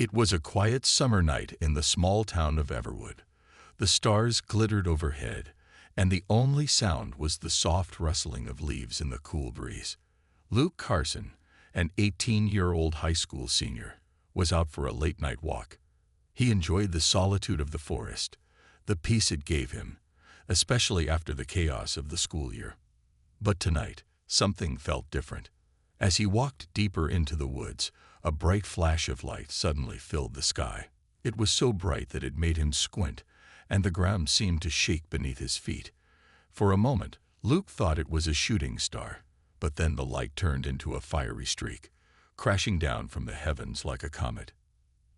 It was a quiet summer night in the small town of Everwood. The stars glittered overhead, and the only sound was the soft rustling of leaves in the cool breeze. Luke Carson, an 18-year-old high school senior, was out for a late-night walk. He enjoyed the solitude of the forest, the peace it gave him, especially after the chaos of the school year. But tonight, something felt different. As he walked deeper into the woods, a bright flash of light suddenly filled the sky. It was so bright that it made him squint, and the ground seemed to shake beneath his feet. For a moment, Luke thought it was a shooting star, but then the light turned into a fiery streak, crashing down from the heavens like a comet.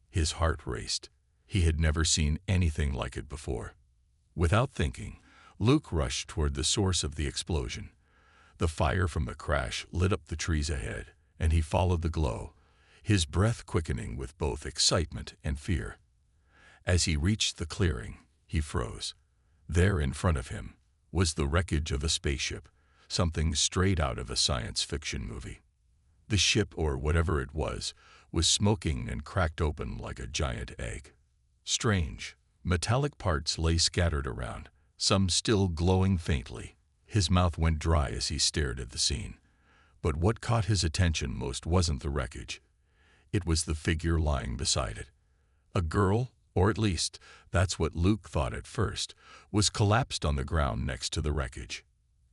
His heart raced. He had never seen anything like it before. Without thinking, Luke rushed toward the source of the explosion. The fire from the crash lit up the trees ahead, and he followed the glow, his breath quickening with both excitement and fear. As he reached the clearing, he froze. There in front of him was the wreckage of a spaceship, something straight out of a science fiction movie. The ship, or whatever it was smoking and cracked open like a giant egg. Strange, metallic parts lay scattered around, some still glowing faintly. His mouth went dry as he stared at the scene. But what caught his attention most wasn't the wreckage. It was the figure lying beside it. A girl, or at least that's what Luke thought at first, was collapsed on the ground next to the wreckage.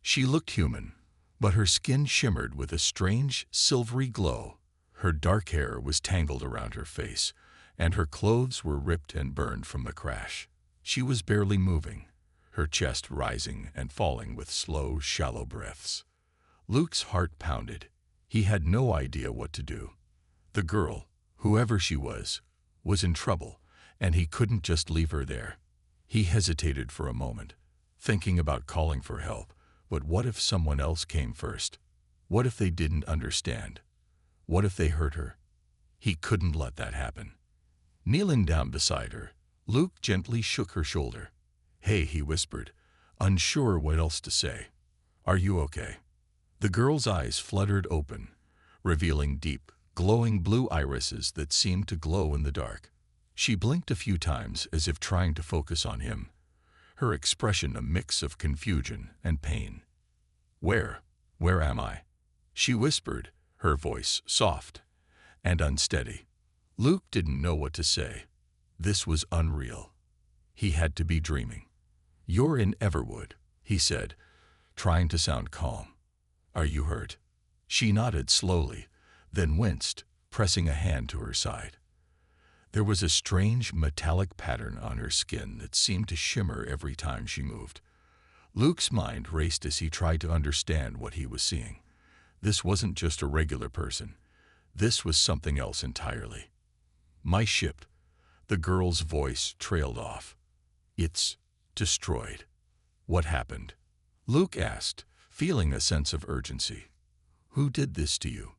She looked human, but her skin shimmered with a strange, silvery glow. Her dark hair was tangled around her face, and her clothes were ripped and burned from the crash. She was barely moving, her chest rising and falling with slow, shallow breaths. Luke's heart pounded. He had no idea what to do. The girl, whoever she was in trouble, and he couldn't just leave her there. He hesitated for a moment, thinking about calling for help. But what if someone else came first? What if they didn't understand? What if they hurt her? He couldn't let that happen. Kneeling down beside her, Luke gently shook her shoulder. "Hey," he whispered, unsure what else to say. "Are you okay?" The girl's eyes fluttered open, revealing deep, glowing blue irises that seemed to glow in the dark. She blinked a few times as if trying to focus on him, her expression a mix of confusion and pain. Where am I?" she whispered, her voice soft and unsteady. Luke didn't know what to say. This was unreal. He had to be dreaming. "You're in Everwood," he said, trying to sound calm. "Are you hurt?" She nodded slowly, then winced, pressing a hand to her side. There was a strange metallic pattern on her skin that seemed to shimmer every time she moved. Luke's mind raced as he tried to understand what he was seeing. This wasn't just a regular person. This was something else entirely. "My ship," the girl's voice trailed off. "It's destroyed." "What happened?" Luke asked, feeling a sense of urgency. "Who did this to you?"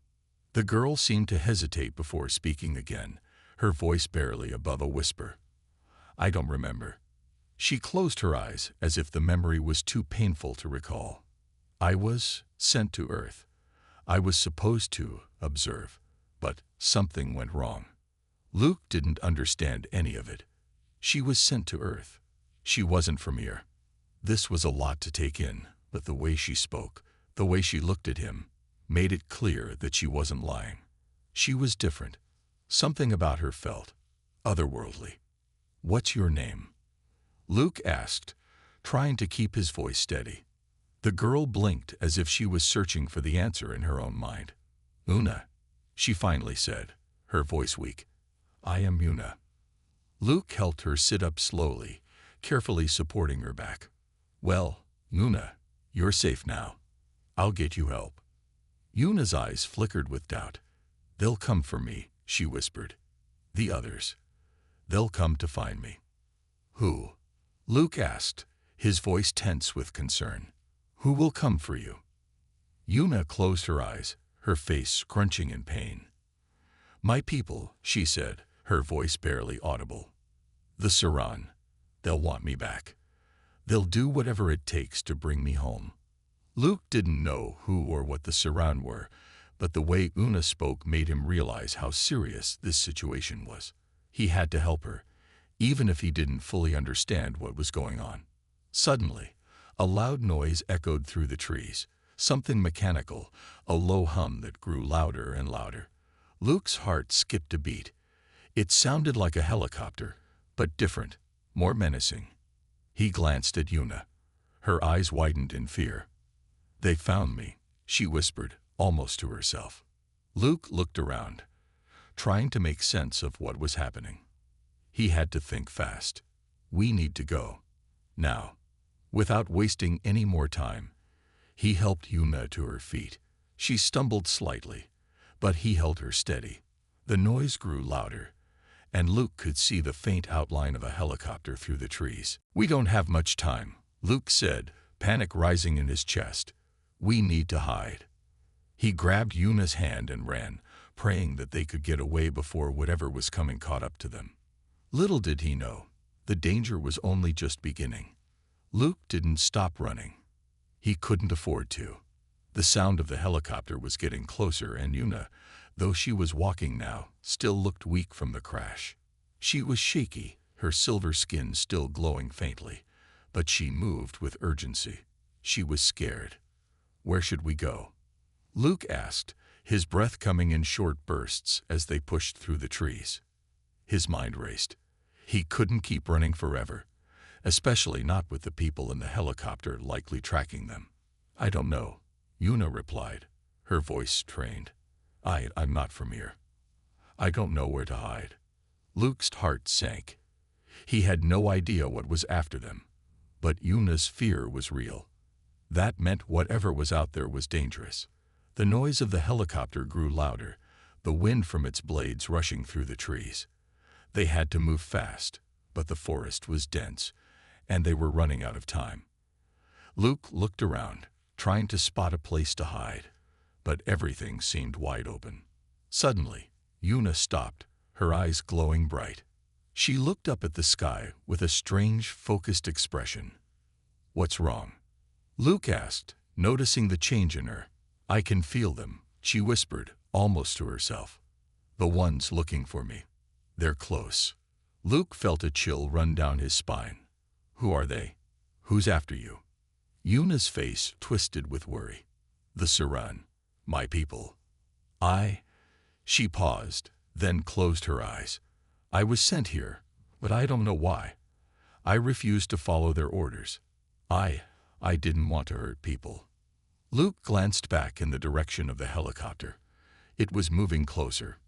The girl seemed to hesitate before speaking again, her voice barely above a whisper. "I don't remember." She closed her eyes as if the memory was too painful to recall. "I was sent to Earth. I was supposed to observe, but something went wrong." Luke didn't understand any of it. She was sent to Earth. She wasn't from here. This was a lot to take in, but the way she spoke, the way she looked at him, made it clear that she wasn't lying. She was different. Something about her felt otherworldly. "What's your name?" Luke asked, trying to keep his voice steady. The girl blinked as if she was searching for the answer in her own mind. "Una," she finally said, her voice weak. "I am Una." Luke helped her sit up slowly, carefully supporting her back. "Well, Una, you're safe now. I'll get you help." Una's eyes flickered with doubt. "They'll come for me," she whispered. "The others. They'll come to find me." "Who?" Luke asked, his voice tense with concern. "Who will come for you?" Una closed her eyes, her face scrunching in pain. "My people," she said, her voice barely audible. "The Saran. They'll want me back. They'll do whatever it takes to bring me home." Luke didn't know who or what the Saran were, but the way Una spoke made him realize how serious this situation was. He had to help her, even if he didn't fully understand what was going on. Suddenly, a loud noise echoed through the trees, something mechanical, a low hum that grew louder and louder. Luke's heart skipped a beat. It sounded like a helicopter, but different, more menacing. He glanced at Una. Her eyes widened in fear. "They found me," she whispered, almost to herself. Luke looked around, trying to make sense of what was happening. He had to think fast. "We need to go. Now." Without wasting any more time, he helped Una to her feet. She stumbled slightly, but he held her steady. The noise grew louder, and Luke could see the faint outline of a helicopter through the trees. "We don't have much time," Luke said, panic rising in his chest. "We need to hide." He grabbed Una's hand and ran, praying that they could get away before whatever was coming caught up to them. Little did he know, the danger was only just beginning. Luke didn't stop running. He couldn't afford to. The sound of the helicopter was getting closer, and Una, though she was walking now, still looked weak from the crash. She was shaky, her silver skin still glowing faintly, but she moved with urgency. She was scared. "Where should we go?" Luke asked, his breath coming in short bursts as they pushed through the trees. His mind raced. He couldn't keep running forever, especially not with the people in the helicopter likely tracking them. "I don't know," Una replied, her voice strained. I'm not from here. I don't know where to hide." Luke's heart sank. He had no idea what was after them, but Una's fear was real. That meant whatever was out there was dangerous. The noise of the helicopter grew louder, the wind from its blades rushing through the trees. They had to move fast, but the forest was dense, and they were running out of time. Luke looked around, trying to spot a place to hide, but everything seemed wide open. Suddenly, Una stopped, her eyes glowing bright. She looked up at the sky with a strange, focused expression. "What's wrong?" Luke asked, noticing the change in her. "I can feel them," she whispered, almost to herself. "The ones looking for me. They're close." Luke felt a chill run down his spine. "Who are they? Who's after you?" Una's face twisted with worry. "The Saran, my people." She paused, then closed her eyes. "I was sent here, but I don't know why. I refused to follow their orders. I didn't want to hurt people." Luke glanced back in the direction of the helicopter. It was moving closer.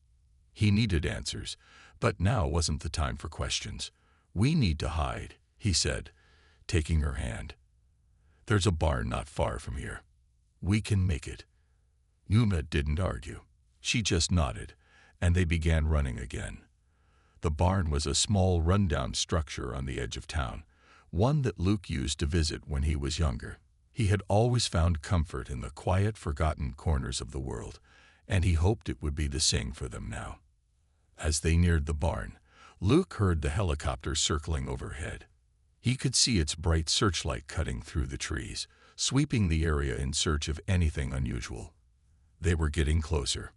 He needed answers, but now wasn't the time for questions. "We need to hide," he said, taking her hand. "There's a barn not far from here. We can make it." Una didn't argue. She just nodded, and they began running again. The barn was a small, rundown structure on the edge of town, one that Luke used to visit when he was younger. He had always found comfort in the quiet, forgotten corners of the world, and he hoped it would be the same for them now. As they neared the barn, Luke heard the helicopter circling overhead. He could see its bright searchlight cutting through the trees, sweeping the area in search of anything unusual. They were getting closer.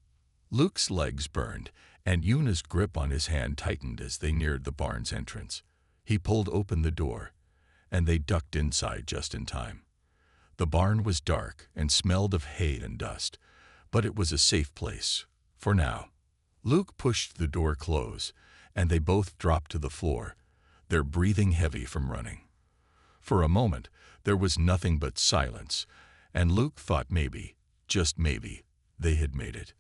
Luke's legs burned, and Una's grip on his hand tightened as they neared the barn's entrance. He pulled open the door, and they ducked inside just in time. The barn was dark and smelled of hay and dust, but it was a safe place, for now. Luke pushed the door close, and they both dropped to the floor, their breathing heavy from running. For a moment, there was nothing but silence, and Luke thought maybe, just maybe, they had made it.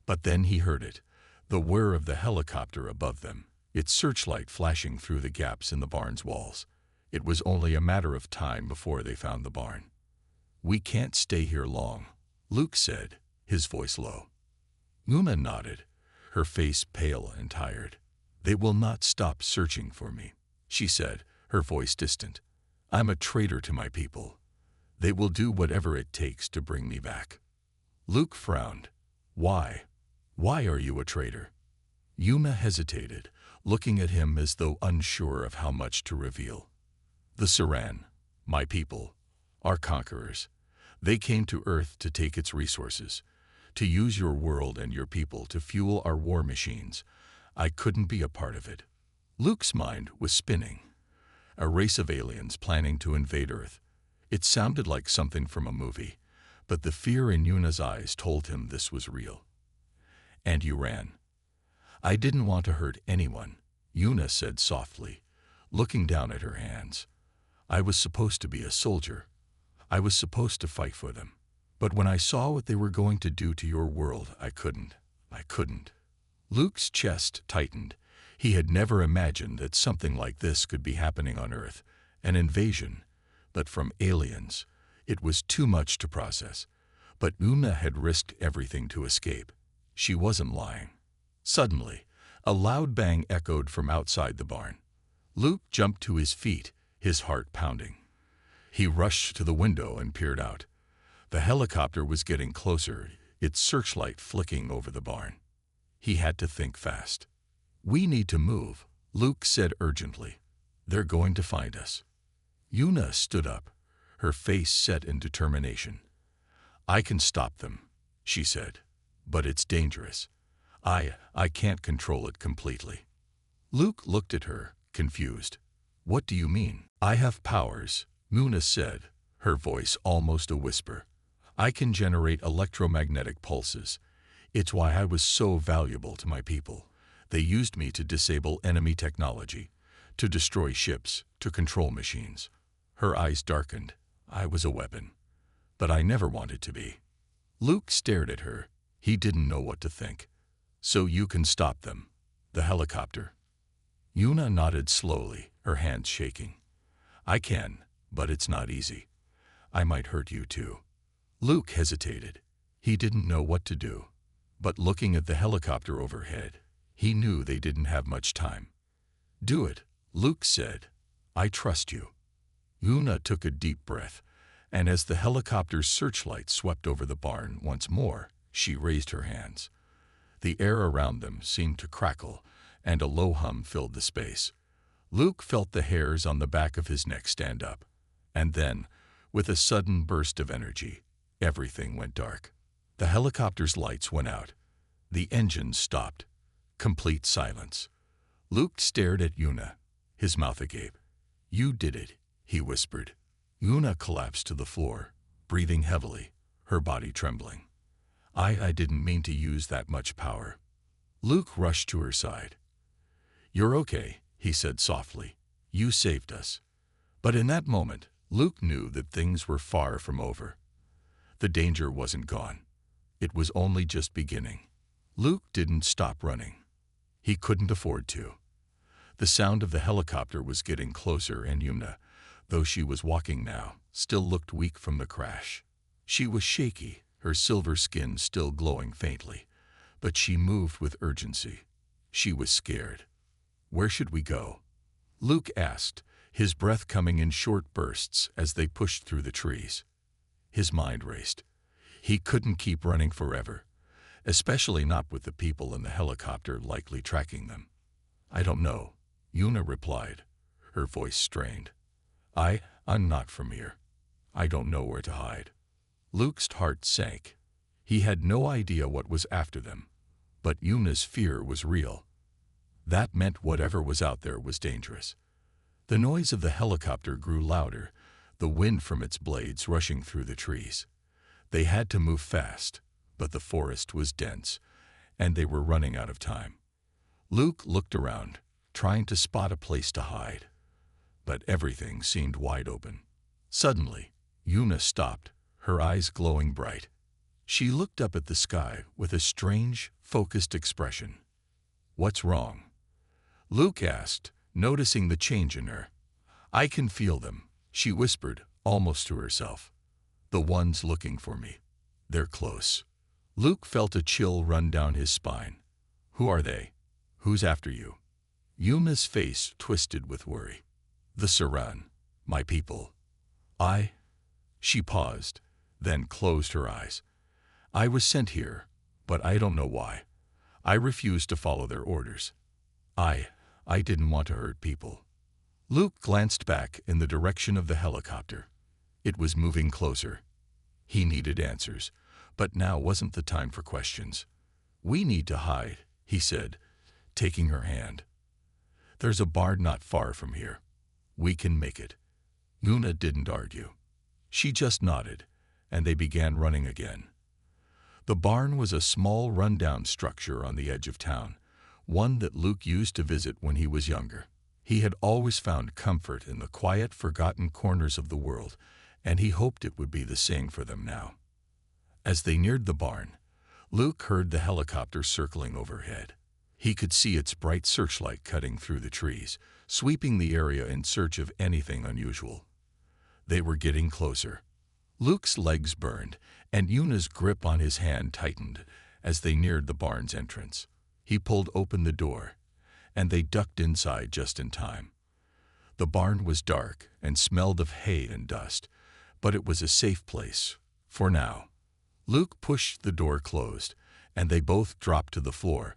But then he heard it, the whir of the helicopter above them, its searchlight flashing through the gaps in the barn's walls. It was only a matter of time before they found the barn. "We can't stay here long," Luke said, his voice low. Una nodded, her face pale and tired. "They will not stop searching for me," she said, her voice distant. "I'm a traitor to my people. They will do whatever it takes to bring me back." Luke frowned. "Why? Why are you a traitor?" Una hesitated, looking at him as though unsure of how much to reveal. "The Saran, my people, are conquerors. They came to Earth to take its resources, to use your world and your people to fuel our war machines. I couldn't be a part of it. Luke's mind was spinning. A race of aliens planning to invade Earth. It sounded like something from a movie, but the fear in Yuna's eyes told him this was real. And you ran. I didn't want to hurt anyone, Yuna said softly, looking down at her hands. I was supposed to be a soldier. I was supposed to fight for them. But when I saw what they were going to do to your world, I couldn't. Luke's chest tightened. He had never imagined that something like this could be happening on Earth, an invasion, but from aliens. It was too much to process. But Yuna had risked everything to escape. She wasn't lying. Suddenly, a loud bang echoed from outside the barn. Luke jumped to his feet, his heart pounding. He rushed to the window and peered out. The helicopter was getting closer, its searchlight flicking over the barn. He had to think fast. We need to move, Luke said urgently. They're going to find us. Yuna stood up, her face set in determination. I can stop them, she said, but it's dangerous. I can't control it completely. Luke looked at her, confused. What do you mean? I have powers, Yuna said, her voice almost a whisper. I can generate electromagnetic pulses. It's why I was so valuable to my people. They used me to disable enemy technology, to destroy ships, to control machines. Her eyes darkened. I was a weapon. But I never wanted to be. Luke stared at her. He didn't know what to think. So you can stop them. The helicopter. Yuna nodded slowly, her hands shaking. I can, but it's not easy. I might hurt you too. Luke hesitated. He didn't know what to do. But looking at the helicopter overhead, he knew they didn't have much time. Do it, Luke said. I trust you. Yuna took a deep breath, and as the helicopter's searchlight swept over the barn once more, she raised her hands. The air around them seemed to crackle, and a low hum filled the space. Luke felt the hairs on the back of his neck stand up. And then, with a sudden burst of energy, everything went dark. The helicopter's lights went out. The engines stopped. Complete silence. Luke stared at Yuna, his mouth agape. You did it, he whispered. Yuna collapsed to the floor, breathing heavily, her body trembling. I didn't mean to use that much power. Luke rushed to her side. You're okay, he said softly. You saved us. But in that moment, Luke knew that things were far from over. The danger wasn't gone. It was only just beginning. Luke didn't stop running. He couldn't afford to. The sound of the helicopter was getting closer, and Yuna, though she was walking now, still looked weak from the crash. She was shaky, her silver skin still glowing faintly, but she moved with urgency. She was scared. Where should we go? Luke asked, his breath coming in short bursts as they pushed through the trees. His mind raced. He couldn't keep running forever, especially not with the people in the helicopter likely tracking them. I don't know, Yuna replied, her voice strained. I'm not from here. I don't know where to hide. Luke's heart sank. He had no idea what was after them, but Yuna's fear was real. That meant whatever was out there was dangerous. The noise of the helicopter grew louder, the wind from its blades rushing through the trees. They had to move fast, but the forest was dense, and they were running out of time. Luke looked around, trying to spot a place to hide. But everything seemed wide open. Suddenly, Yuna stopped, her eyes glowing bright. She looked up at the sky with a strange, focused expression. What's wrong? Luke asked, noticing the change in her. I can feel them, she whispered, almost to herself. The ones looking for me. They're close. Luke felt a chill run down his spine. Who are they? Who's after you? Yuna's face twisted with worry. The Saran, my people. She paused, then closed her eyes. I was sent here, but I don't know why. I refused to follow their orders. I didn't want to hurt people. Luke glanced back in the direction of the helicopter. It was moving closer. He needed answers, But now wasn't the time for questions. "We need to hide," he said, taking her hand. "There's a barn not far from here. We can make it." Luna didn't argue. She just nodded, and they began running again. The barn was a small, run-down structure on the edge of town, one that Luke used to visit when he was younger. He had always found comfort in the quiet, forgotten corners of the world, and he hoped it would be the same for them now. As they neared the barn, Luke heard the helicopter circling overhead. He could see its bright searchlight cutting through the trees, sweeping the area in search of anything unusual. They were getting closer. Luke's legs burned, and Yuna's grip on his hand tightened as they neared the barn's entrance. He pulled open the door, and they ducked inside just in time. The barn was dark and smelled of hay and dust, but it was a safe place, for now. Luke pushed the door closed, and they both dropped to the floor,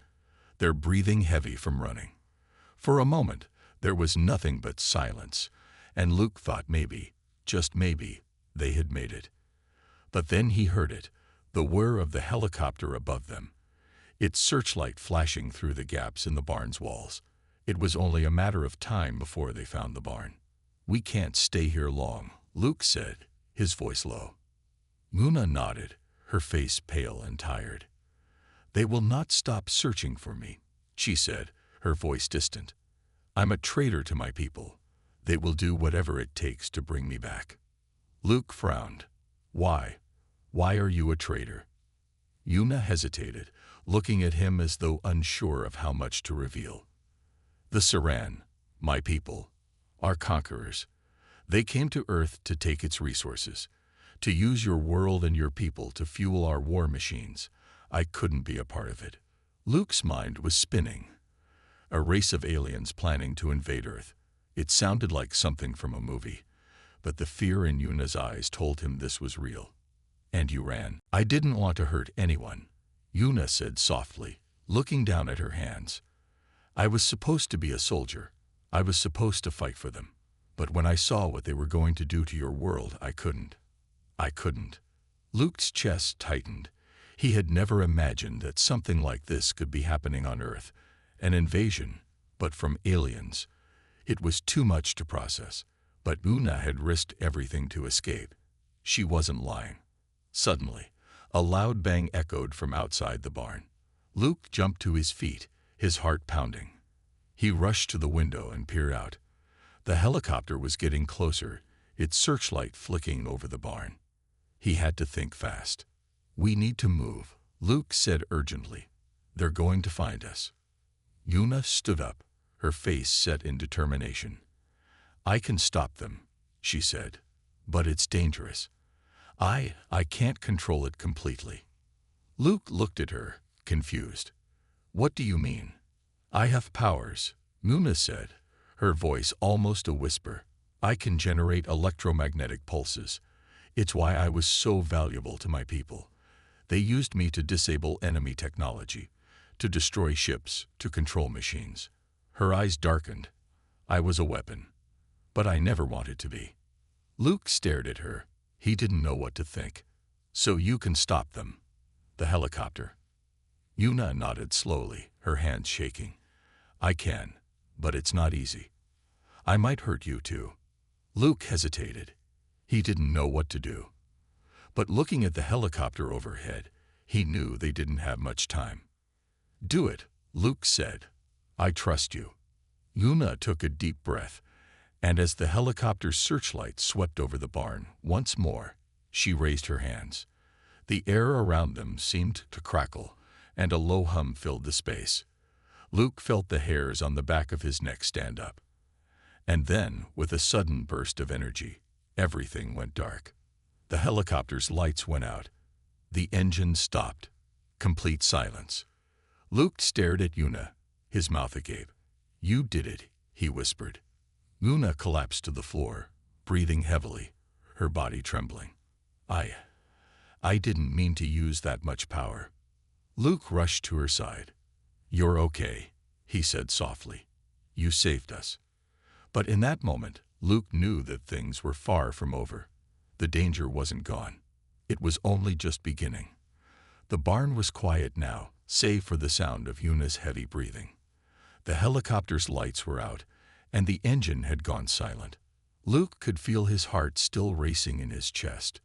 their breathing heavy from running. For a moment, there was nothing but silence, and Luke thought maybe, just maybe, they had made it. But then he heard it, the whir of the helicopter above them, its searchlight flashing through the gaps in the barn's walls. It was only a matter of time before they found the barn. "We can't stay here long," Luke said, his voice low. Luna nodded, her face pale and tired. "They will not stop searching for me," she said, her voice distant. "I'm a traitor to my people. They will do whatever it takes to bring me back." Luke frowned. "Why? Why are you a traitor?" Yuna hesitated, looking at him as though unsure of how much to reveal. "The Saran, my people, are conquerors. They came to Earth to take its resources, to use your world and your people to fuel our war machines. I couldn't be a part of it." Luke's mind was spinning. A race of aliens planning to invade Earth. It sounded like something from a movie, but the fear in Yuna's eyes told him this was real. "And you ran." "I didn't want to hurt anyone," Yuna said softly, looking down at her hands. "I was supposed to be a soldier. I was supposed to fight for them. But when I saw what they were going to do to your world, I couldn't. I couldn't." Luke's chest tightened. He had never imagined that something like this could be happening on Earth, an invasion, but from aliens. It was too much to process, but Una had risked everything to escape. She wasn't lying. Suddenly, a loud bang echoed from outside the barn. Luke jumped to his feet, his heart pounding. He rushed to the window and peered out. The helicopter was getting closer, its searchlight flicking over the barn. He had to think fast. "We need to move," Luke said urgently. "They're going to find us." Yuna stood up, her face set in determination. "I can stop them," she said, "but it's dangerous. I can't control it completely." Luke looked at her, confused. "What do you mean?" "I have powers," Yuna said, her voice almost a whisper. "I can generate electromagnetic pulses. It's why I was so valuable to my people. They used me to disable enemy technology, to destroy ships, to control machines." Her eyes darkened. "I was a weapon, but I never wanted to be." Luke stared at her. He didn't know what to think. "So you can stop them?" "The helicopter?" Yuna nodded slowly, her hands shaking. "I can, but it's not easy. I might hurt you too." Luke hesitated. He didn't know what to do. But looking at the helicopter overhead, he knew they didn't have much time. "Do it," Luke said. "I trust you." Yuna took a deep breath, and as the helicopter's searchlight swept over the barn once more, she raised her hands. The air around them seemed to crackle, and a low hum filled the space. Luke felt the hairs on the back of his neck stand up. And then, with a sudden burst of energy, everything went dark. The helicopter's lights went out. The engine stopped. Complete silence. Luke stared at Yuna, his mouth agape. "You did it," he whispered. Yuna collapsed to the floor, breathing heavily, her body trembling. I didn't mean to use that much power." Luke rushed to her side. "You're okay," he said softly. "You saved us." But in that moment, Luke knew that things were far from over. The danger wasn't gone. It was only just beginning. The barn was quiet now, save for the sound of Yuna's heavy breathing. The helicopter's lights were out, and the engine had gone silent. Luke could feel his heart still racing in his chest.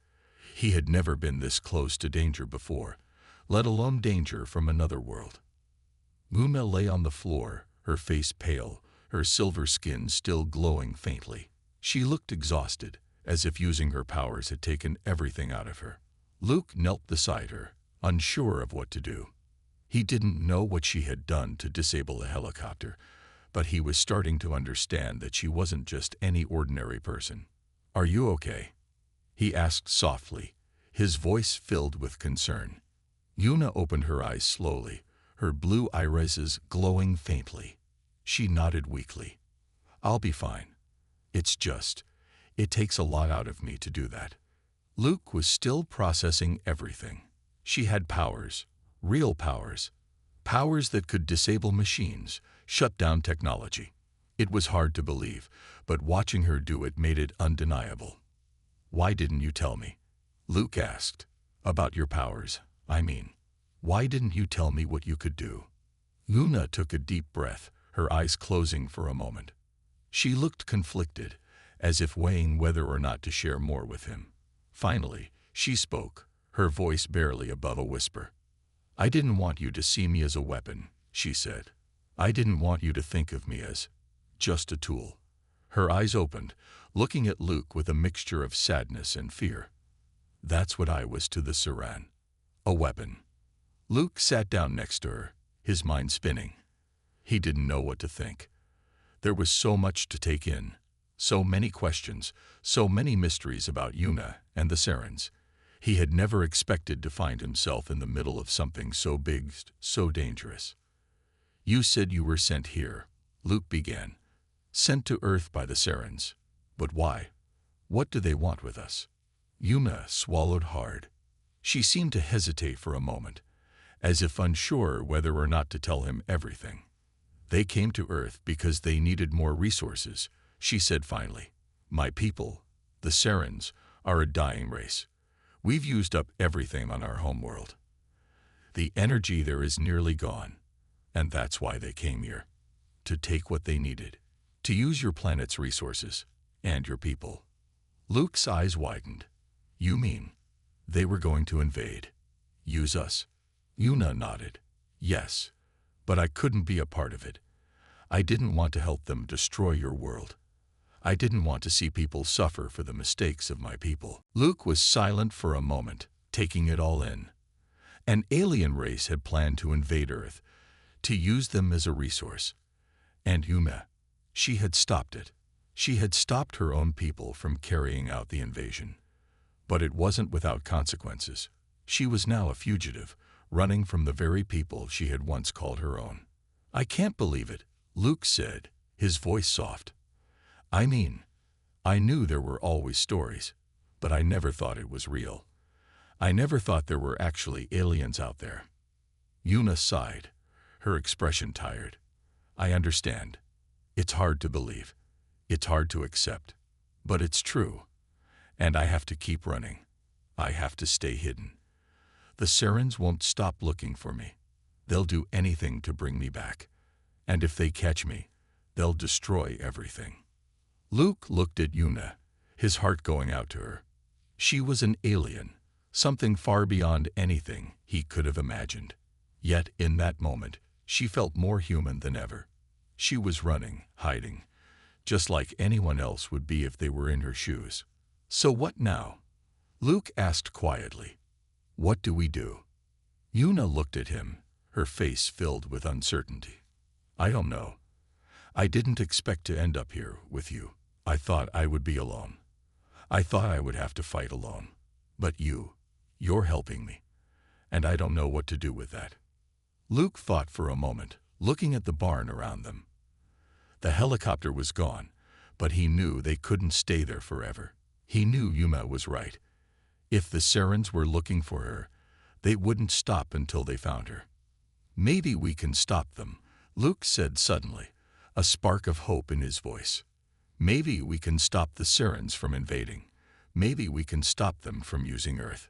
He had never been this close to danger before, let alone danger from another world. Yuna lay on the floor, her face pale, her silver skin still glowing faintly. She looked exhausted, as if using her powers had taken everything out of her. Luke knelt beside her, unsure of what to do. He didn't know what she had done to disable the helicopter, but he was starting to understand that she wasn't just any ordinary person. "Are you okay?" he asked softly, his voice filled with concern. Yuna opened her eyes slowly, her blue irises glowing faintly. She nodded weakly. "I'll be fine. It takes a lot out of me to do that." Luke was still processing everything. She had powers, real powers, powers that could disable machines, shut down technology. It was hard to believe, but watching her do it made it undeniable. "Why didn't you tell me?" Luke asked. "About your powers, I mean. Why didn't you tell me what you could do?" Yuna took a deep breath, her eyes closing for a moment. She looked conflicted, as if weighing whether or not to share more with him. Finally, she spoke, her voice barely above a whisper. "I didn't want you to see me as a weapon," she said. "I didn't want you to think of me as just a tool." Her eyes opened, looking at Luke with a mixture of sadness and fear. "That's what I was to the Saran. A weapon." Luke sat down next to her, his mind spinning. He didn't know what to think. There was so much to take in, so many questions, so many mysteries about Yuna and the Sarans. He had never expected to find himself in the middle of something so big, so dangerous. "You said you were sent here," Luke began. "Sent to Earth by the Sarans. But why? What do they want with us?" Yuna swallowed hard. She seemed to hesitate for a moment, as if unsure whether or not to tell him everything. "They came to Earth because they needed more resources," she said finally. "My people, the Sarans, are a dying race. We've used up everything on our homeworld. The energy there is nearly gone, and that's why they came here. To take what they needed. To use your planet's resources, and your people." Luke's eyes widened. "You mean they were going to invade? Use us?" Yuna nodded. "Yes, but I couldn't be a part of it. I didn't want to help them destroy your world. I didn't want to see people suffer for the mistakes of my people." Luke was silent for a moment, taking it all in. An alien race had planned to invade Earth, to use them as a resource. And Yuna, she had stopped it. She had stopped her own people from carrying out the invasion. But it wasn't without consequences. She was now a fugitive, running from the very people she had once called her own. "I can't believe it," Luke said, his voice soft. "I mean, I knew there were always stories, but I never thought it was real. I never thought there were actually aliens out there." Yuna sighed, her expression tired. "I understand. It's hard to believe. It's hard to accept. But it's true. And I have to keep running. I have to stay hidden. The Sarans won't stop looking for me. They'll do anything to bring me back. And if they catch me, they'll destroy everything." Luke looked at Yuna, his heart going out to her. She was an alien, something far beyond anything he could have imagined. Yet in that moment, she felt more human than ever. She was running, hiding, just like anyone else would be if they were in her shoes. "So what now?" Luke asked quietly. "What do we do?" Yuna looked at him, her face filled with uncertainty. "I don't know. I didn't expect to end up here with you. I thought I would be alone. I thought I would have to fight alone. But you're helping me, and I don't know what to do with that." Luke thought for a moment, looking at the barn around them. The helicopter was gone, but he knew they couldn't stay there forever. He knew Yuna was right. If the Sarans were looking for her, they wouldn't stop until they found her. "Maybe we can stop them," Luke said suddenly, a spark of hope in his voice. "Maybe we can stop the Sarans from invading. Maybe we can stop them from using Earth."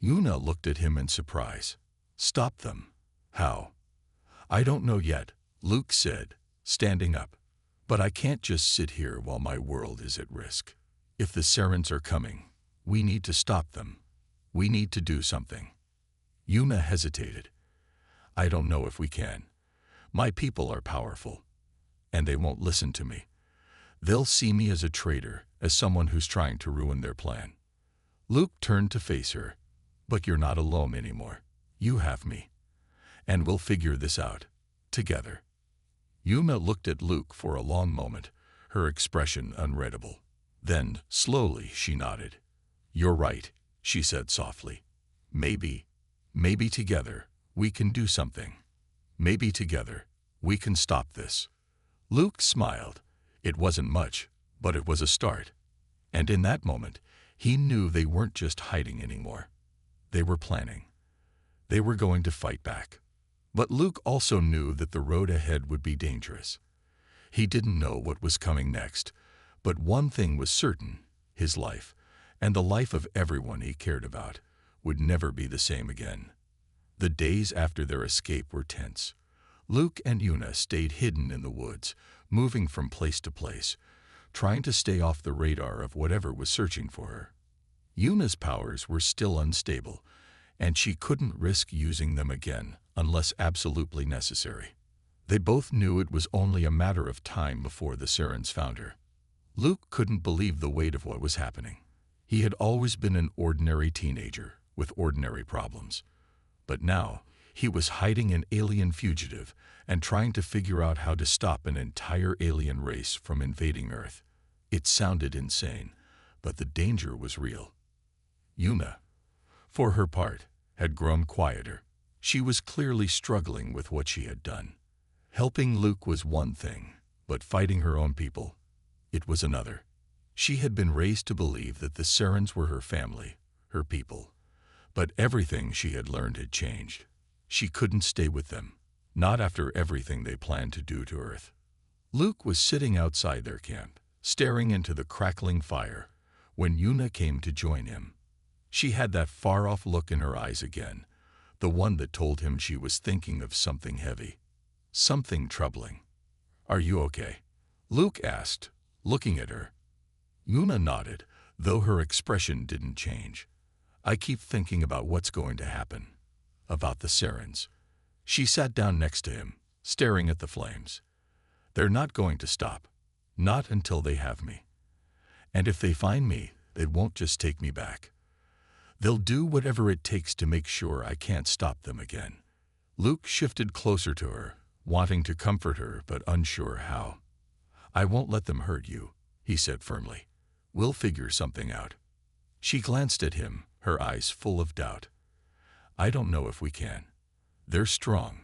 Yuna looked at him in surprise. Stop them. How? I don't know yet, Luke said, standing up. But I can't just sit here while my world is at risk. If the Sirens are coming, we need to stop them. We need to do something. Yuna hesitated. I don't know if we can. My people are powerful, and they won't listen to me. They'll see me as a traitor, as someone who's trying to ruin their plan. Luke turned to face her. But you're not alone anymore. You have me. And we'll figure this out. Together. Yuna looked at Luke for a long moment, her expression unreadable. Then, slowly, she nodded. You're right, she said softly. Maybe together, we can do something. Maybe together, we can stop this. Luke smiled. It wasn't much, but it was a start. And in that moment, he knew they weren't just hiding anymore. They were planning. They were going to fight back. But Luke also knew that the road ahead would be dangerous. He didn't know what was coming next, but one thing was certain: his life, and the life of everyone he cared about, would never be the same again. The days after their escape were tense. Luke and Yuna stayed hidden in the woods, moving from place to place, trying to stay off the radar of whatever was searching for her. Yuna's powers were still unstable, and she couldn't risk using them again unless absolutely necessary. They both knew it was only a matter of time before the Sirens found her. Luke couldn't believe the weight of what was happening. He had always been an ordinary teenager with ordinary problems. But now, he was hiding an alien fugitive and trying to figure out how to stop an entire alien race from invading Earth. It sounded insane, but the danger was real. Yuna, for her part, had grown quieter. She was clearly struggling with what she had done. Helping Luke was one thing, but fighting her own people, it was another. She had been raised to believe that the Sirens were her family, her people. But everything she had learned had changed. She couldn't stay with them, not after everything they planned to do to Earth. Luke was sitting outside their camp, staring into the crackling fire, when Yuna came to join him. She had that far-off look in her eyes again, the one that told him she was thinking of something heavy, something troubling. Are you okay? Luke asked, looking at her. Yuna nodded, though her expression didn't change. I keep thinking about what's going to happen. About the Sirens. She sat down next to him, staring at the flames. They're not going to stop. Not until they have me. And if they find me, they won't just take me back. They'll do whatever it takes to make sure I can't stop them again. Luke shifted closer to her, wanting to comfort her but unsure how. I won't let them hurt you, he said firmly. We'll figure something out. She glanced at him, her eyes full of doubt. I don't know if we can. They're strong.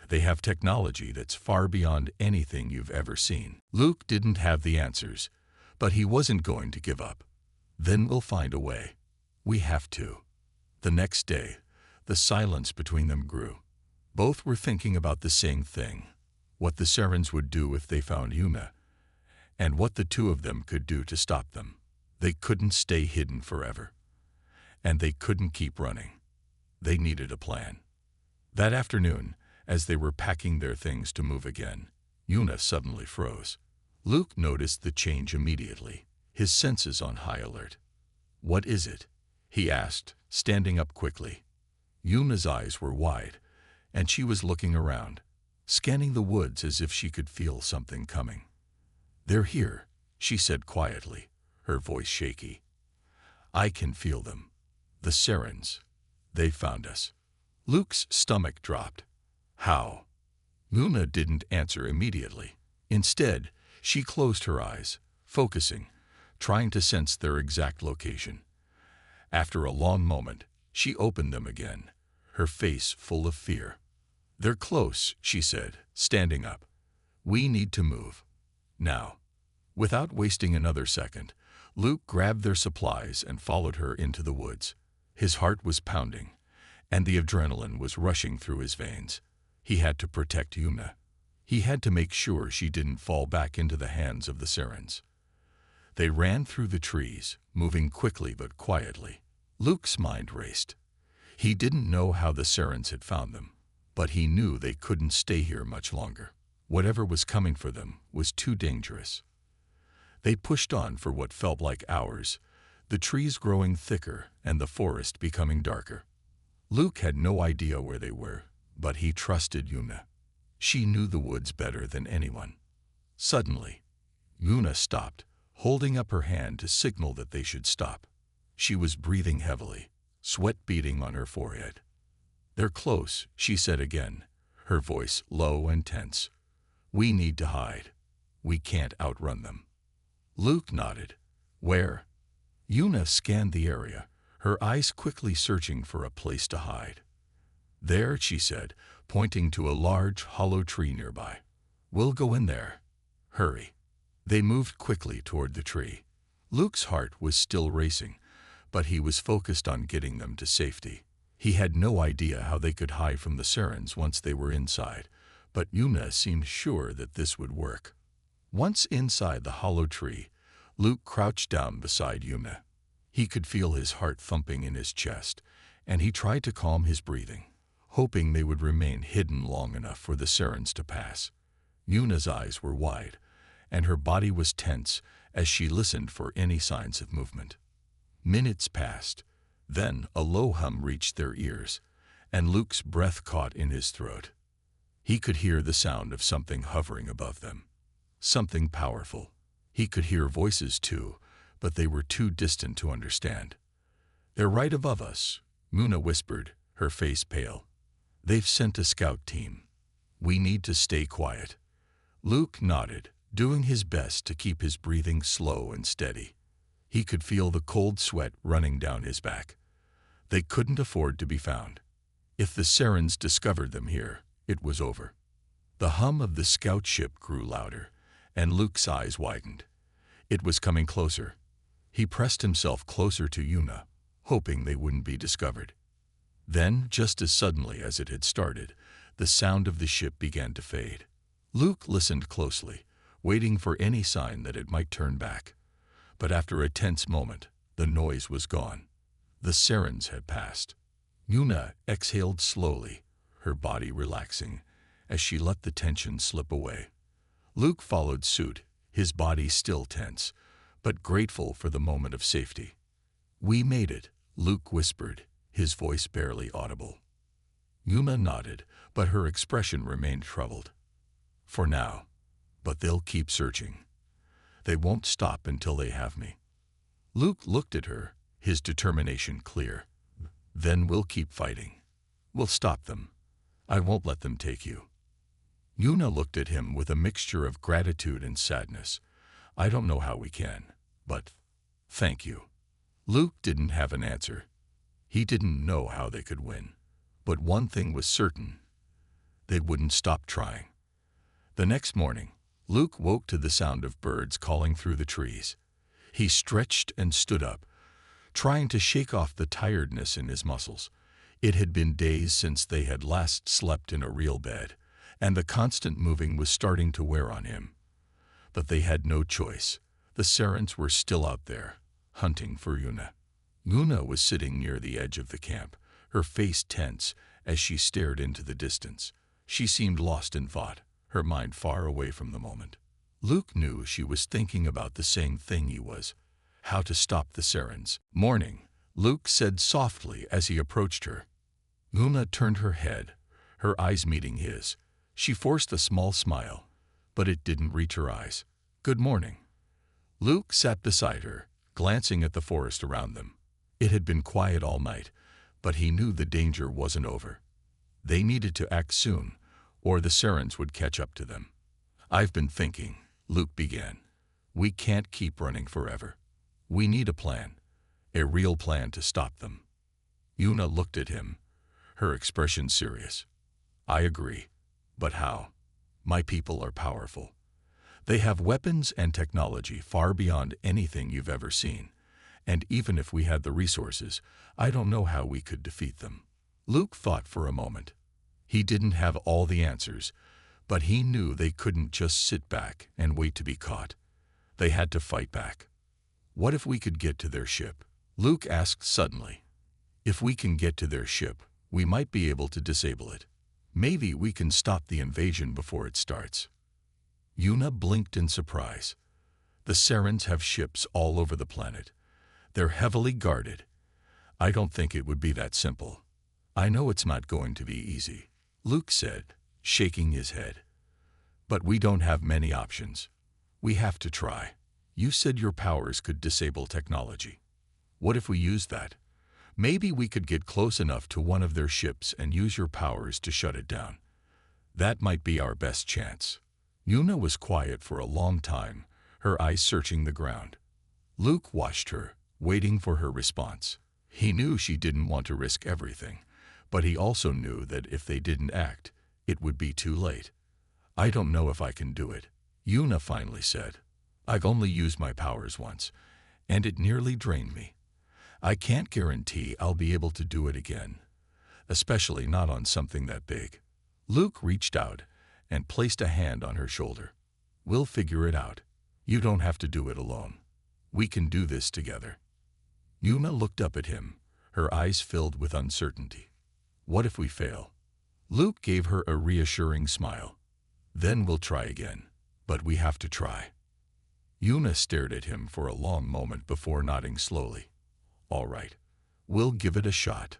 They have technology that's far beyond anything you've ever seen. Luke didn't have the answers, but he wasn't going to give up. Then we'll find a way. We have to. The next day, the silence between them grew. Both were thinking about the same thing, what the Sirens would do if they found Yuna, and what the two of them could do to stop them. They couldn't stay hidden forever. And they couldn't keep running. They needed a plan. That afternoon, as they were packing their things to move again, Yuna suddenly froze. Luke noticed the change immediately, his senses on high alert. What is it? He asked, standing up quickly. Yuna's eyes were wide, and she was looking around, scanning the woods as if she could feel something coming. They're here, she said quietly, her voice shaky. I can feel them. The Sirens. They found us. Luke's stomach dropped. How? Yuna didn't answer immediately. Instead, she closed her eyes, focusing, trying to sense their exact location. After a long moment, she opened them again, her face full of fear. They're close, she said, standing up. We need to move. Now. Without wasting another second, Luke grabbed their supplies and followed her into the woods. His heart was pounding, and the adrenaline was rushing through his veins. He had to protect Yuna. He had to make sure she didn't fall back into the hands of the Sirens. They ran through the trees, moving quickly but quietly. Luke's mind raced. He didn't know how the Sirens had found them, but he knew they couldn't stay here much longer. Whatever was coming for them was too dangerous. They pushed on for what felt like hours, the trees growing thicker and the forest becoming darker. Luke had no idea where they were, but he trusted Yuna. She knew the woods better than anyone. Suddenly, Yuna stopped, holding up her hand to signal that they should stop. She was breathing heavily, sweat beading on her forehead. "They're close," she said again, her voice low and tense. "We need to hide. We can't outrun them." Luke nodded. "Where?" Yuna scanned the area, her eyes quickly searching for a place to hide. "There," she said, pointing to a large, hollow tree nearby. "We'll go in there. Hurry." They moved quickly toward the tree. Luke's heart was still racing, but he was focused on getting them to safety. He had no idea how they could hide from the Sirens once they were inside, but Yuna seemed sure that this would work. Once inside the hollow tree, Luke crouched down beside Yuna. He could feel his heart thumping in his chest, and he tried to calm his breathing, hoping they would remain hidden long enough for the Sirens to pass. Yuna's eyes were wide, and her body was tense as she listened for any signs of movement. Minutes passed. Then a low hum reached their ears, and Luke's breath caught in his throat. He could hear the sound of something hovering above them. Something powerful. He could hear voices too, but they were too distant to understand. "They're right above us," Yuna whispered, her face pale. "They've sent a scout team. We need to stay quiet." Luke nodded, doing his best to keep his breathing slow and steady. He could feel the cold sweat running down his back. They couldn't afford to be found. If the Sirens discovered them here, it was over. The hum of the scout ship grew louder, and Luke's eyes widened. It was coming closer. He pressed himself closer to Yuna, hoping they wouldn't be discovered. Then, just as suddenly as it had started, the sound of the ship began to fade. Luke listened closely, waiting for any sign that it might turn back. But after a tense moment, the noise was gone. The Sirens had passed. Yuna exhaled slowly, her body relaxing, as she let the tension slip away. Luke followed suit, his body still tense, but grateful for the moment of safety. "We made it," Luke whispered, his voice barely audible. Yuna nodded, but her expression remained troubled. "For now. But they'll keep searching. They won't stop until they have me." Luke looked at her, his determination clear. "Then we'll keep fighting. We'll stop them. I won't let them take you." Yuna looked at him with a mixture of gratitude and sadness. "I don't know how we can, but thank you." Luke didn't have an answer. He didn't know how they could win. But one thing was certain. They wouldn't stop trying. The next morning, Luke woke to the sound of birds calling through the trees. He stretched and stood up, trying to shake off the tiredness in his muscles. It had been days since they had last slept in a real bed, and the constant moving was starting to wear on him. But they had no choice. The Sirens were still out there, hunting for Yuna. Yuna was sitting near the edge of the camp, her face tense as she stared into the distance. She seemed lost in thought, her mind far away from the moment. Luke knew she was thinking about the same thing he was, how to stop the Sirens. "Morning," Luke said softly as he approached her. Yuna turned her head, her eyes meeting his. She forced a small smile, but it didn't reach her eyes. "Good morning." Luke sat beside her, glancing at the forest around them. It had been quiet all night, but he knew the danger wasn't over. They needed to act soon, or the Sirens would catch up to them. "I've been thinking," Luke began. "We can't keep running forever. We need a plan, a real plan to stop them." Yuna looked at him, her expression serious. "I agree. But how? My people are powerful. They have weapons and technology far beyond anything you've ever seen. And even if we had the resources, I don't know how we could defeat them." Luke thought for a moment. He didn't have all the answers, but he knew they couldn't just sit back and wait to be caught. They had to fight back. "What if we could get to their ship?" Luke asked suddenly. If we can get to their ship, we might be able to disable it. Maybe we can stop the invasion before it starts." Yuna blinked in surprise. The Serens have ships all over the planet. They're heavily guarded. I don't think it would be that simple. I know it's not going to be easy, Luke said, shaking his head. But we don't have many options. We have to try. You said your powers could disable technology. What if we use that? Maybe we could get close enough to one of their ships and use your powers to shut it down. That might be our best chance. Yuna was quiet for a long time, her eyes searching the ground. Luke watched her, waiting for her response. He knew she didn't want to risk everything, but he also knew that if they didn't act, it would be too late. "I don't know if I can do it," Yuna finally said. "I've only used my powers once, and it nearly drained me. I can't guarantee I'll be able to do it again, especially not on something that big." Luke reached out and placed a hand on her shoulder. "We'll figure it out. You don't have to do it alone. We can do this together." Yuna looked up at him, her eyes filled with uncertainty. "What if we fail?" Luke gave her a reassuring smile. "Then we'll try again, but we have to try." Yuna stared at him for a long moment before nodding slowly. "All right, we'll give it a shot."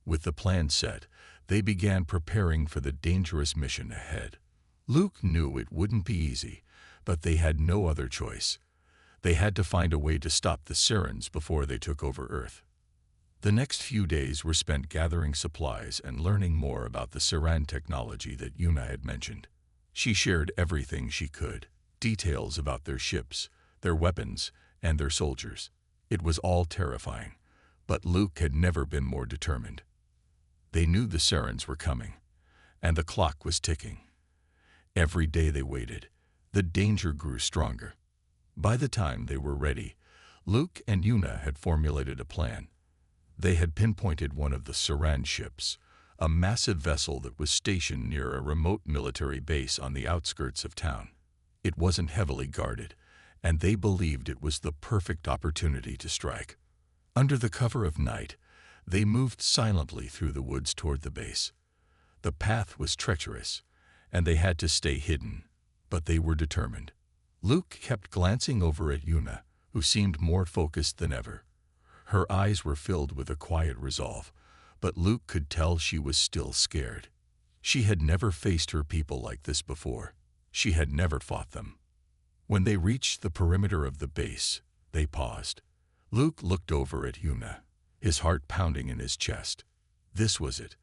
With the plan set, they began preparing for the dangerous mission ahead. Luke knew it wouldn't be easy, but they had no other choice. They had to find a way to stop the Serens before they took over Earth. The next few days were spent gathering supplies and learning more about the Seren technology that Yuna had mentioned. She shared everything she could, details about their ships, their weapons, and their soldiers. It was all terrifying, but Luke had never been more determined. They knew the Serens were coming, and the clock was ticking. Every day they waited, the danger grew stronger. By the time they were ready, Luke and Yuna had formulated a plan. They had pinpointed one of the Seren ships, a massive vessel that was stationed near a remote military base on the outskirts of town. It wasn't heavily guarded, and they believed it was the perfect opportunity to strike. Under the cover of night, they moved silently through the woods toward the base. The path was treacherous, and they had to stay hidden, but they were determined. Luke kept glancing over at Yuna, who seemed more focused than ever. Her eyes were filled with a quiet resolve, but Luke could tell she was still scared. She had never faced her people like this before. She had never fought them. When they reached the perimeter of the base, they paused. Luke looked over at Yuna, his heart pounding in his chest. This was it.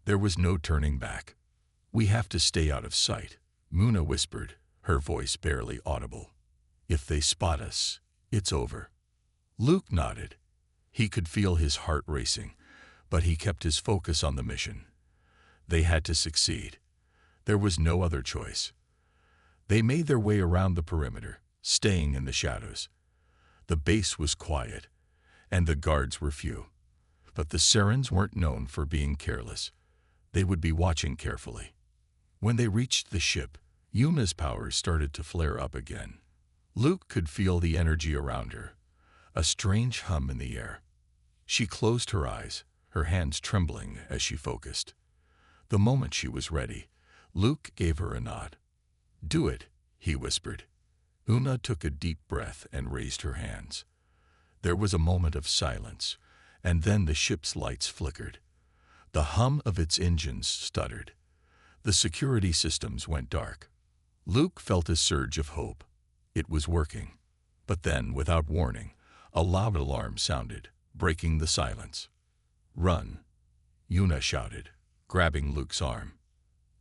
There was no turning back. "We have to stay out of sight," Yuna whispered, her voice barely audible. "If they spot us, it's over." Luke nodded. He could feel his heart racing, but he kept his focus on the mission. They had to succeed. There was no other choice. They made their way around the perimeter, staying in the shadows. The base was quiet, and the guards were few. But the Serens weren't known for being careless. They would be watching carefully. When they reached the ship, Yuna's powers started to flare up again. Luke could feel the energy around her, a strange hum in the air. She closed her eyes, her hands trembling as she focused. The moment she was ready, Luke gave her a nod. "Do it," he whispered. Yuna took a deep breath and raised her hands. There was a moment of silence, and then the ship's lights flickered. The hum of its engines stuttered. The security systems went dark. Luke felt a surge of hope. It was working. But then, without warning, a loud alarm sounded, breaking the silence. "Run," Yuna shouted, grabbing Luke's arm.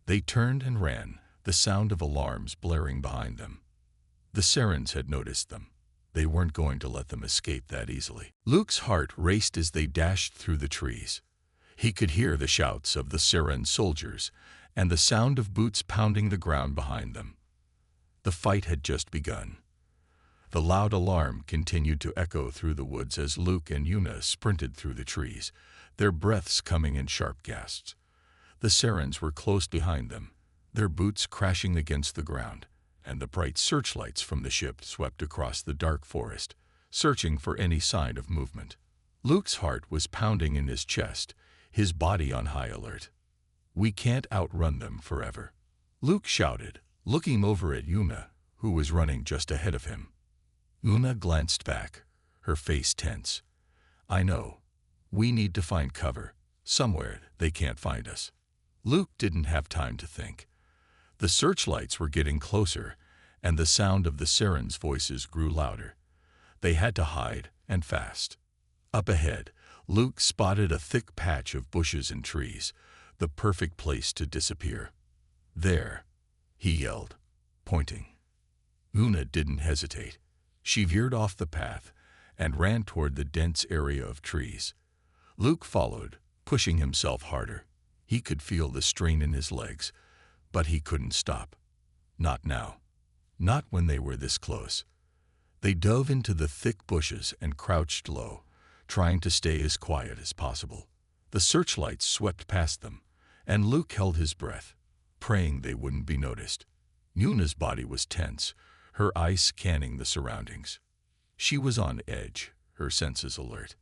They turned and ran, the sound of alarms blaring behind them. The Serens had noticed them. They weren't going to let them escape that easily. Luke's heart raced as they dashed through the trees. He could hear the shouts of the Seren soldiers and the sound of boots pounding the ground behind them. The fight had just begun. The loud alarm continued to echo through the woods as Luke and Yuna sprinted through the trees, their breaths coming in sharp gasps. The Serens were close behind them, their boots crashing against the ground, and the bright searchlights from the ship swept across the dark forest, searching for any sign of movement. Luke's heart was pounding in his chest, his body on high alert. "We can't outrun them forever," Luke shouted, looking over at Yuna, who was running just ahead of him. Yuna glanced back, her face tense. "I know. We need to find cover, somewhere they can't find us." Luke didn't have time to think. The searchlights were getting closer, and the sound of the sirens' voices grew louder. They had to hide, and fast. Up ahead, Luke spotted a thick patch of bushes and trees, the perfect place to disappear. "There," he yelled, pointing. Yuna didn't hesitate. She veered off the path and ran toward the dense area of trees. Luke followed, pushing himself harder. He could feel the strain in his legs, but he couldn't stop. Not now. Not when they were this close. They dove into the thick bushes and crouched low, trying to stay as quiet as possible. The searchlights swept past them, and Luke held his breath, praying they wouldn't be noticed. Yuna's body was tense, her eyes scanning the surroundings. She was on edge, her senses alert.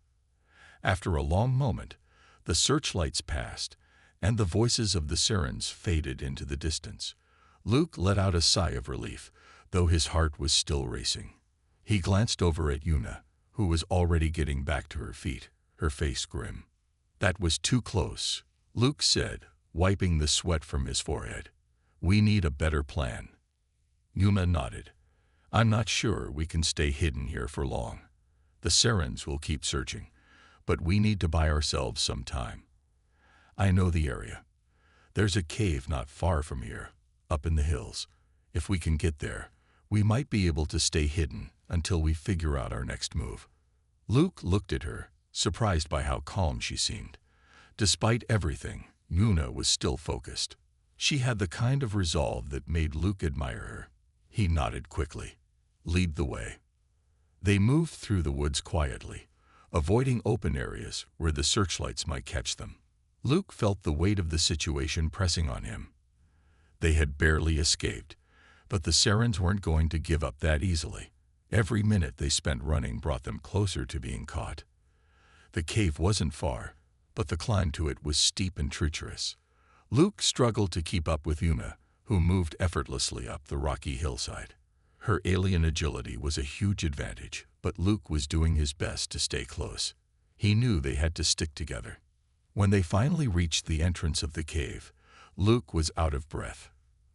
After a long moment, the searchlights passed, and the voices of the sirens faded into the distance. Luke let out a sigh of relief, though his heart was still racing. He glanced over at Yuna, who was already getting back to her feet, her face grim. "That was too close," Luke said, wiping the sweat from his forehead. "We need a better plan." Yuna nodded. "I'm not sure we can stay hidden here for long. The sirens will keep searching, but we need to buy ourselves some time. I know the area. There's a cave not far from here, up in the hills. If we can get there, we might be able to stay hidden until we figure out our next move." Luke looked at her, surprised by how calm she seemed. Despite everything, Yuna was still focused. She had the kind of resolve that made Luke admire her. He nodded quickly. "Lead the way." They moved through the woods quietly, avoiding open areas where the searchlights might catch them. Luke felt the weight of the situation pressing on him. They had barely escaped, but the sirens weren't going to give up that easily. Every minute they spent running brought them closer to being caught. The cave wasn't far, but the climb to it was steep and treacherous. Luke struggled to keep up with Yuna, who moved effortlessly up the rocky hillside. Her alien agility was a huge advantage, but Luke was doing his best to stay close. He knew they had to stick together. When they finally reached the entrance of the cave, Luke was out of breath.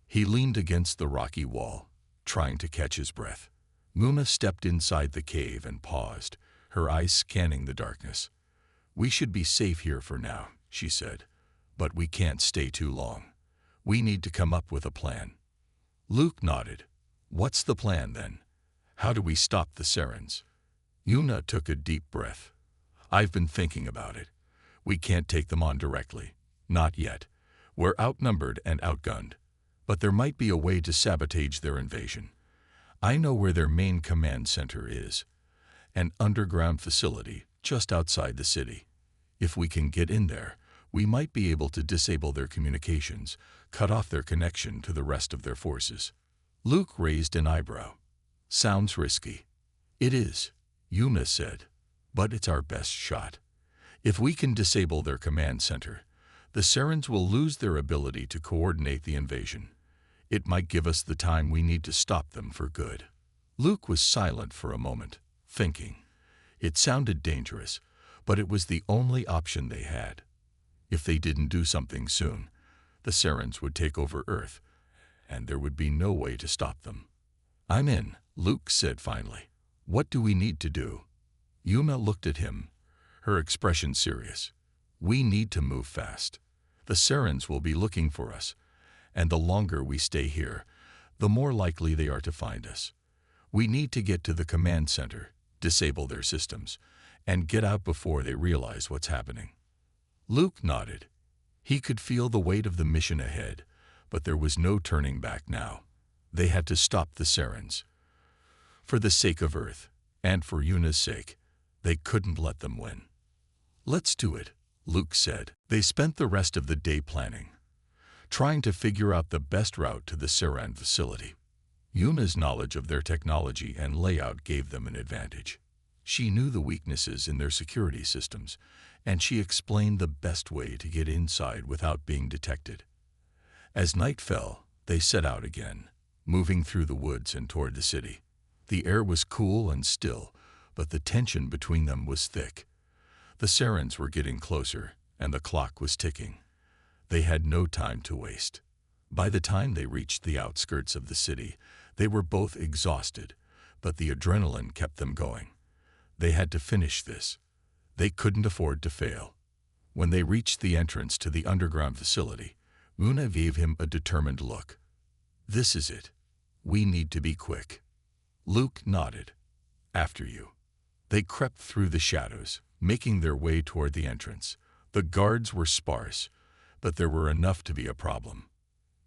He leaned against the rocky wall, trying to catch his breath. Yuna stepped inside the cave and paused, her eyes scanning the darkness. "We should be safe here for now," she said, "but we can't stay too long. We need to come up with a plan." Luke nodded. "What's the plan, then? How do we stop the sirens?" Yuna took a deep breath. "I've been thinking about it. We can't take them on directly. Not yet. We're outnumbered and outgunned. But there might be a way to sabotage their invasion. I know where their main command center is. An underground facility just outside the city. If we can get in there, we might be able to disable their communications, cut off their connection to the rest of their forces." Luke raised an eyebrow. "Sounds risky." "It is," Yuna said, "but it's our best shot. If we can disable their command center, the sirens will lose their ability to coordinate the invasion. It might give us the time we need to stop them for good." Luke was silent for a moment, thinking. It sounded dangerous, but it was the only option they had. If they didn't do something soon, the sirens would take over Earth, and there would be no way to stop them. "I'm in," Luke said finally. "What do we need to do?" Yuna looked at him, her expression serious. "We need to move fast. The sirens will be looking for us, and the longer we stay here, the more likely they are to find us. We need to get to the command center, disable their systems, and get out before they realize what's happening." Luke nodded. He could feel the weight of the mission ahead, but there was no turning back now. They had to stop the sirens. For the sake of Earth, and for Yuna's sake, they couldn't let them win. "Let's do it," Luke said. They spent the rest of the day planning, trying to figure out the best route to the siren facility. Yuna's knowledge of their technology and layout gave them an advantage. She knew the weaknesses in their security systems, and she explained the best way to get inside without being detected. As night fell, they set out again, moving through the woods and toward the city. The air was cool and still, but the tension between them was thick. The sirens were getting closer, and the clock was ticking. They had no time to waste. By the time they reached the outskirts of the city, they were both exhausted, but the adrenaline kept them going. They had to finish this. They couldn't afford to fail. When they reached the entrance to the underground facility, Muna gave him a determined look. "This is it. We need to be quick." Luke nodded. "After you." They crept through the shadows, making their way toward the entrance. The guards were sparse, but there were enough to be a problem.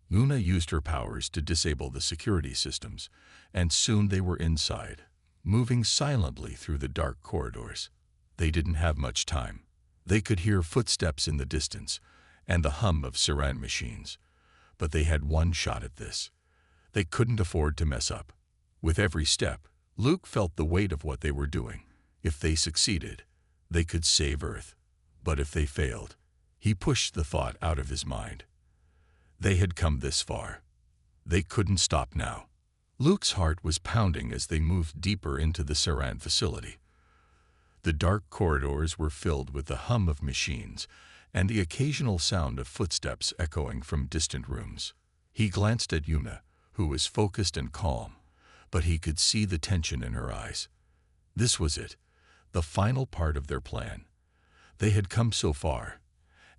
Muna used her powers to disable the security systems, and soon they were inside, moving silently through the dark corridors. They didn't have much time. They could hear footsteps in the distance and the hum of siren machines, but they had one shot at this. They couldn't afford to mess up. With every step, Luke felt the weight of what they were doing. If they succeeded, they could save Earth. But if they failed, he pushed the thought out of his mind. They had come this far. They couldn't stop now. Luke's heart was pounding as they moved deeper into the Saran facility. The dark corridors were filled with the hum of machines and the occasional sound of footsteps echoing from distant rooms. He glanced at Yuna, who was focused and calm, but he could see the tension in her eyes. This was it, the final part of their plan. They had come so far,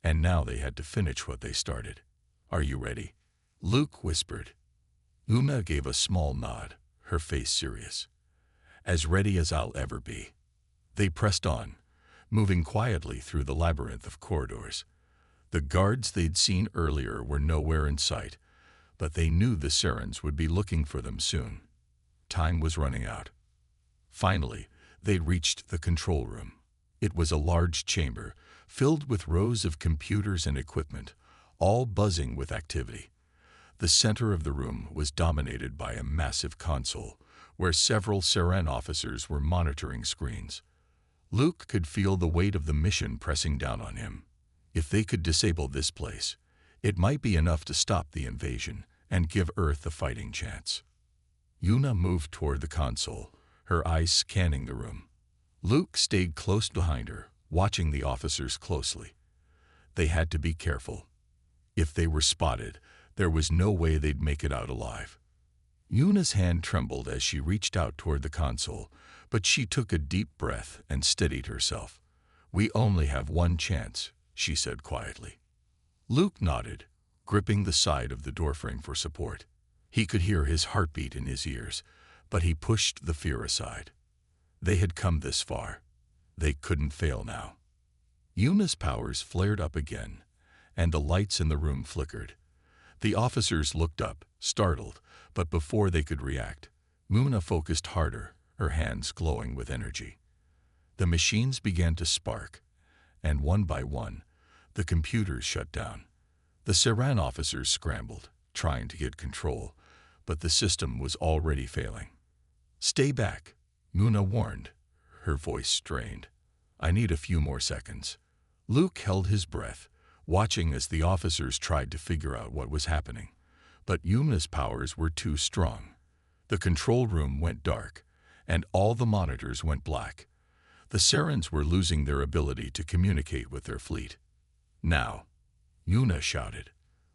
and now they had to finish what they started. "Are you ready?" Luke whispered. Yuna gave a small nod, her face serious. "As ready as I'll ever be." They pressed on, moving quietly through the labyrinth of corridors. The guards they'd seen earlier were nowhere in sight, but they knew the sirens would be looking for them soon. Time was running out. Finally, they reached the control room. It was a large chamber, filled with rows of computers and equipment, all buzzing with activity. The center of the room was dominated by a massive console, where several Saren officers were monitoring screens. Luke could feel the weight of the mission pressing down on him. If they could disable this place, it might be enough to stop the invasion and give Earth a fighting chance. Yuna moved toward the console, her eyes scanning the room. Luke stayed close behind her, watching the officers closely. They had to be careful. If they were spotted, there was no way they'd make it out alive. Yuna's hand trembled as she reached out toward the console, but she took a deep breath and steadied herself. "We only have one chance," she said quietly. Luke nodded, gripping the side of the doorframe for support. He could hear his heartbeat in his ears, but he pushed the fear aside. They had come this far. They couldn't fail now. Yuna's powers flared up again, and the lights in the room flickered. The officers looked up, startled, but before they could react, Muna focused harder, her hands glowing with energy. The machines began to spark, and one by one, the computers shut down. The Saran officers scrambled, trying to get control, but the system was already failing. "Stay back," Muna warned, her voice strained. "I need a few more seconds." Luke held his breath, watching as the officers tried to figure out what was happening. But Yuna's powers were too strong. The control room went dark, and all the monitors went black. The Sarans were losing their ability to communicate with their fleet. "Now," Yuna shouted.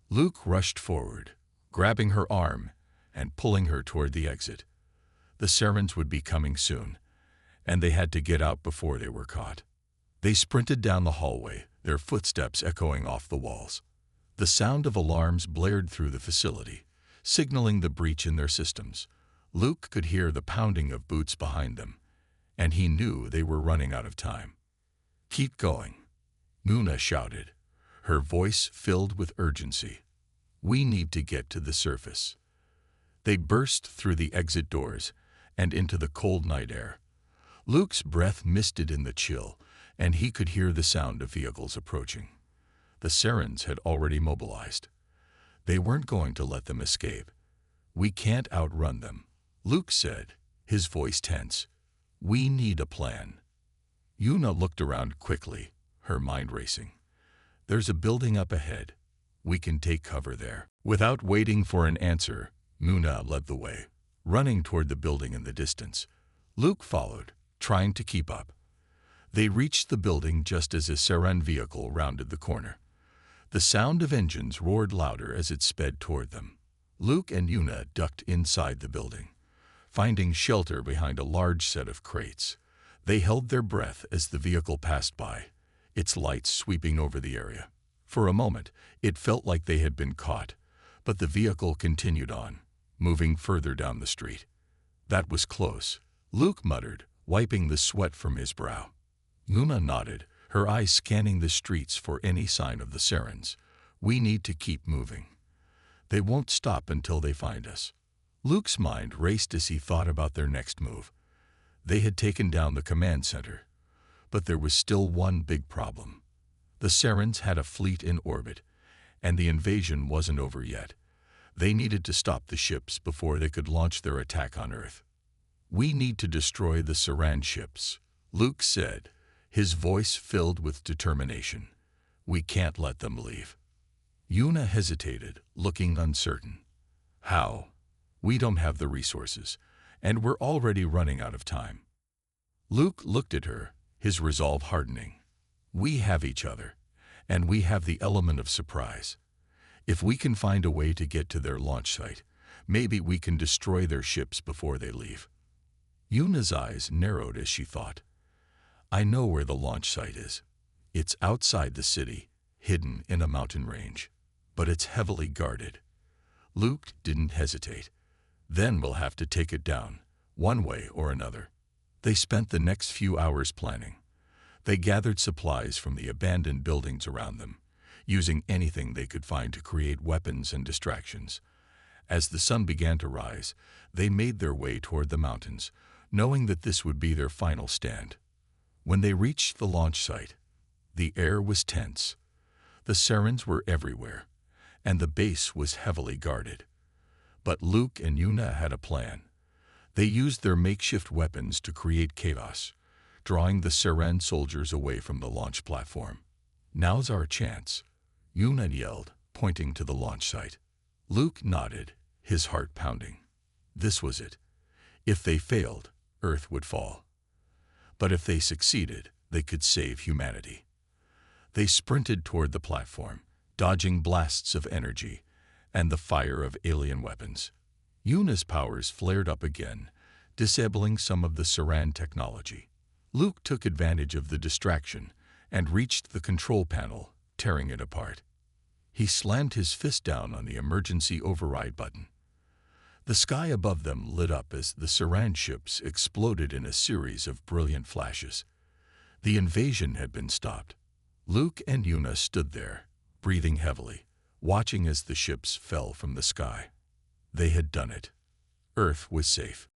Luke rushed forward, grabbing her arm and pulling her toward the exit. The Sarans would be coming soon, and they had to get out before they were caught. They sprinted down the hallway, their footsteps echoing off the walls. The sound of alarms blared through the facility, signaling the breach in their systems. Luke could hear the pounding of boots behind them, and he knew they were running out of time. "Keep going," Muna shouted, her voice filled with urgency. "We need to get to the surface." They burst through the exit doors and into the cold night air. Luke's breath misted in the chill, and he could hear the sound of vehicles approaching. The Sarans had already mobilized. They weren't going to let them escape. "We can't outrun them," Luke said, his voice tense. We need a plan. Yuna looked around quickly, her mind racing. There's a building up ahead. We can take cover there. Without waiting for an answer, Muna led the way, running toward the building in the distance. Luke followed, trying to keep up. They reached the building just as a Seren vehicle rounded the corner. The sound of engines roared louder as it sped toward them. Luke and Yuna ducked inside the building, finding shelter behind a large set of crates. They held their breath as the vehicle passed by, its lights sweeping over the area. For a moment, it felt like they had been caught, but the vehicle continued on, moving further down the street. That was close, Luke muttered, wiping the sweat from his brow. Yuna nodded, her eyes scanning the streets for any sign of the Serens. We need to keep moving. They won't stop until they find us. Luke's mind raced as he thought about their next move. They had taken down the command center, but there was still one big problem. The Serens had a fleet in orbit, and the invasion wasn't over yet. They needed to stop the ships before they could launch their attack on Earth. We need to destroy the Seren ships, Luke said, his voice filled with determination. We can't let them leave. Yuna hesitated, looking uncertain. How? We don't have the resources, and we're already running out of time. Luke looked at her, his resolve hardening. We have each other, and we have the element of surprise. If we can find a way to get to their launch site, maybe we can destroy their ships before they leave. Yuna's eyes narrowed as she thought. I know where the launch site is. It's outside the city, hidden in a mountain range, but it's heavily guarded. Luke didn't hesitate. Then we'll have to take it down, one way or another. They spent the next few hours planning. They gathered supplies from the abandoned buildings around them, using anything they could find to create weapons and distractions. As the sun began to rise, they made their way toward the mountains, knowing that this would be their final stand. When they reached the launch site, the air was tense. The Serens were everywhere, and the base was heavily guarded. But Luke and Yuna had a plan. They used their makeshift weapons to create chaos, drawing the Seren soldiers away from the launch platform. Now's our chance, Yuna yelled, pointing to the launch site. Luke nodded, his heart pounding. This was it. If they failed, Earth would fall. But if they succeeded, they could save humanity. They sprinted toward the platform, dodging blasts of energy and the fire of alien weapons. Yuna's powers flared up again, disabling some of the Seren technology. Luke took advantage of the distraction and reached the control panel, tearing it apart. He slammed his fist down on the emergency override button. The sky above them lit up as the Seren ships exploded in a series of brilliant flashes. The invasion had been stopped. Luke and Yuna stood there, breathing heavily, watching as the ships fell from the sky. They had done it. Earth was safe.